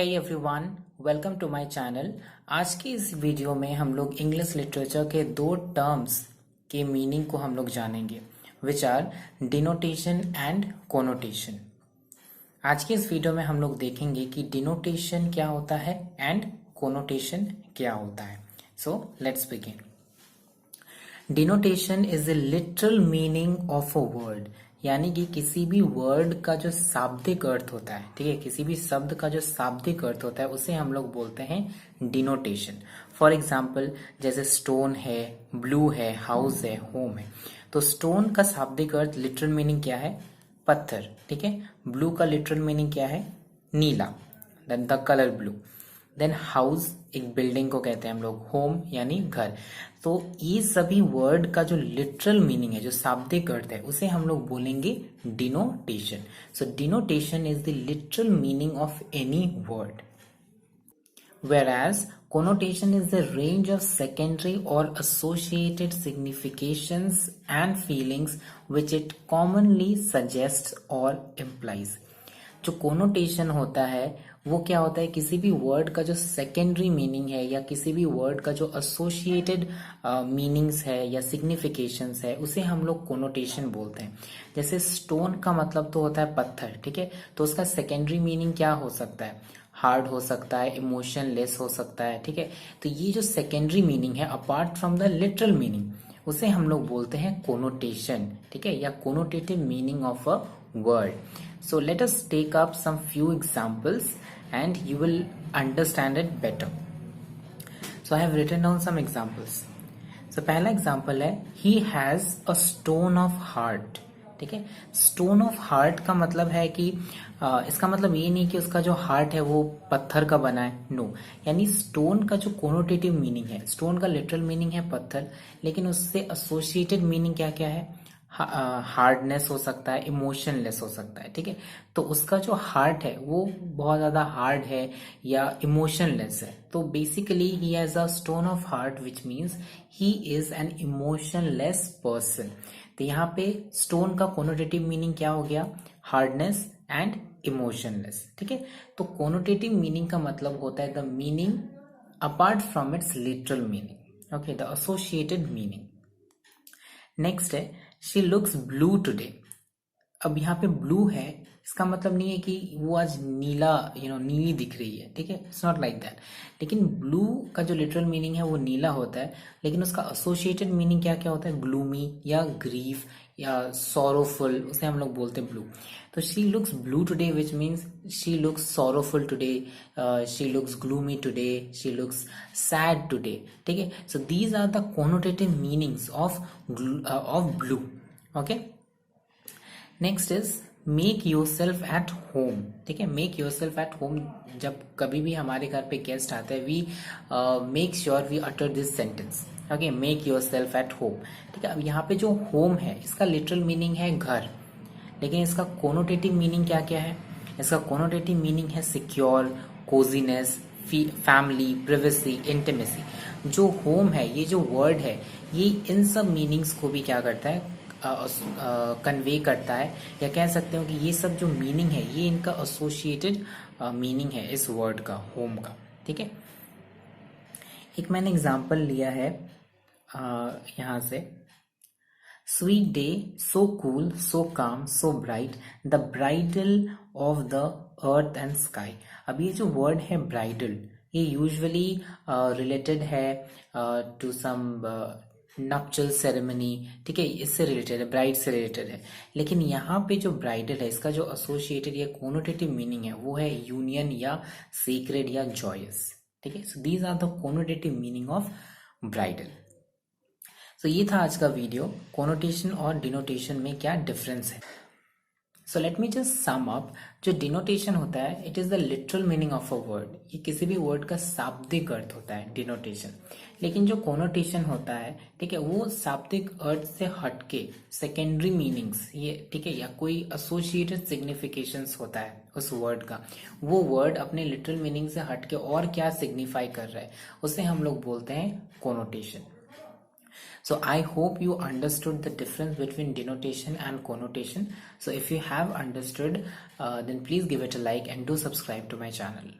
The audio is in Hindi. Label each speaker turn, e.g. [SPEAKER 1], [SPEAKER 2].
[SPEAKER 1] Hey everyone, welcome to my channel. आज की इस वीडियो में हम लोग इंग्लिश लिटरेचर के दो टर्म्स के मीनिंग को हम लोग जानेंगे, which are denotation and connotation. आज की इस वीडियो में हम लोग देखेंगे कि डिनोटेशन क्या होता है एंड कोनोटेशन क्या होता है। So let's begin. Denotation is the literal meaning of a word, यानी कि किसी भी वर्ड का जो शाब्दिक अर्थ होता है, ठीक है, किसी भी शब्द का जो शाब्दिक अर्थ होता है उसे हम लोग बोलते हैं डिनोटेशन। फॉर एग्जाम्पल, जैसे स्टोन है, ब्लू है, हाउस है, होम है। तो स्टोन का शाब्दिक अर्थ लिटरल मीनिंग क्या है? पत्थर, ठीक है। ब्लू का लिटरल मीनिंग क्या है? नीला, the colour blue. Then house एक बिल्डिंग को कहते हैं हम लोग, होम यानी घर। तो ये सभी वर्ड का जो लिटरल मीनिंग है, जो शाब्दिक अर्थ है, उसे हम लोग बोलेंगे denotation. So denotation is the literal meaning of any word, whereas connotation is the range of secondary or associated significations and feelings which it commonly suggests or implies। जो कोनोटेशन होता है वो क्या होता है? किसी भी वर्ड का जो सेकेंडरी मीनिंग है या किसी भी वर्ड का जो एसोसिएटेड मीनिंग्स है या सिग्निफिकेशंस है, उसे हम लोग कोनोटेशन बोलते हैं। जैसे स्टोन का मतलब तो होता है पत्थर, ठीक है, तो उसका सेकेंडरी मीनिंग क्या हो सकता है? हार्ड हो सकता है, इमोशनलेस हो सकता है, ठीक है। तो ये जो सेकेंडरी मीनिंग है apart from the literal meaning, उसे हम लोग बोलते हैं कोनोटेशन, ठीक है, या connotative meaning of a word. So let us take up some few examples and you will understand it better. So I have written down some examples. So पहला example है he has a stone of heart, ठीक है। स्टोन ऑफ हार्ट का मतलब है कि इसका मतलब ये नहीं कि उसका जो हार्ट है वो पत्थर का बना है, नो। यानी स्टोन का जो कोनोटेटिव मीनिंग है, स्टोन का लिटरल मीनिंग है पत्थर, लेकिन उससे एसोसिएटेड मीनिंग क्या क्या है? हार्डनेस हो सकता है, इमोशनलेस हो सकता है, ठीक है। तो उसका जो हार्ट है वो बहुत ज्यादा हार्ड है या इमोशनलेस है। तो basically he has a stone of heart which means he is an emotionless person. तो यहाँ पे स्टोन का कोनोटेटिव मीनिंग क्या हो गया? हार्डनेस एंड इमोशनलेस, ठीक है। तो कोनोटेटिव मीनिंग का मतलब होता है the meaning apart from its literal meaning, okay, the associated meaning. Next है शी लुक्स ब्लू टुडे। अब यहाँ पे ब्लू है, इसका मतलब नहीं है कि वो आज नीला नीली दिख रही है, ठीक है, इट्स नॉट लाइक दैट। लेकिन ब्लू का जो लिटरल मीनिंग है वो नीला होता है, लेकिन उसका एसोसिएटेड मीनिंग क्या क्या होता है? ग्लूमी या ग्रीफ या सॉरोफुल, उसे हम लोग बोलते हैं ब्लू। तो she looks blue today which means she looks sorrowful today, she looks gloomy today, she looks sad today, ठीक है। So these are the connotative meanings of blue, okay. Next is make yourself at home, ठीक है। Make yourself at home, जब कभी भी हमारे घर पे गेस्ट आते हैं, we make sure we utter this sentence, okay, make yourself at home, ठीक है। अब यहाँ पे जो होम है इसका लिटरल मीनिंग है घर, लेकिन इसका कोनोटेटिव मीनिंग क्या क्या है? इसका कोनोटेटिव मीनिंग है secure, cosiness, family, privacy, intimacy. जो होम है, ये जो वर्ड है, ये इन सब मीनिंग्स को भी क्या करता है? कन्वे करता है, या कह सकते हो कि ये सब जो मीनिंग है ये इनका एसोसिएटेड मीनिंग है इस वर्ड का, होम का, ठीक है। एक मैंने एग्जांपल लिया है यहाँ से, स्वीट डे, सो कूल, सो काम, so bright, the bridal of the earth and sky. अब ये जो वर्ड है ब्राइडल, ये यूजुअली रिलेटेड है टू सम नपचल सेरेमनी, ठीक है, इससे रिलेटेड है, ब्राइड से रिलेटेड है। लेकिन यहाँ पे जो ब्राइडल है इसका जो एसोसिएटेड या कोनोटेटिव मीनिंग है वो है यूनियन या सीक्रेट या जॉयस, ठीक है। So these are the connotative meaning of bridal. So ये था आज का वीडियो, कोनोटेशन और डिनोटेशन में क्या डिफरेंस है। So let me just sum up. जो डिनोटेशन होता है, it is the literal meaning of a word, ये किसी भी वर्ड का शाब्दिक अर्थ होता है डिनोटेशन। लेकिन जो कोनोटेशन होता है, ठीक है, वो शाब्दिक अर्थ से हटके सेकेंडरी मीनिंग्स, ये ठीक है, या कोई एसोसिएटेड सिग्निफिकेशंस होता है उस वर्ड का, वो वर्ड अपने लिटरल मीनिंग से हटके और क्या सिग्निफाई कर रहा है, उसे हम लोग बोलते हैं connotation. So I hope you understood the difference between denotation and connotation. So if you have understood, then please give it a like and do subscribe to my channel.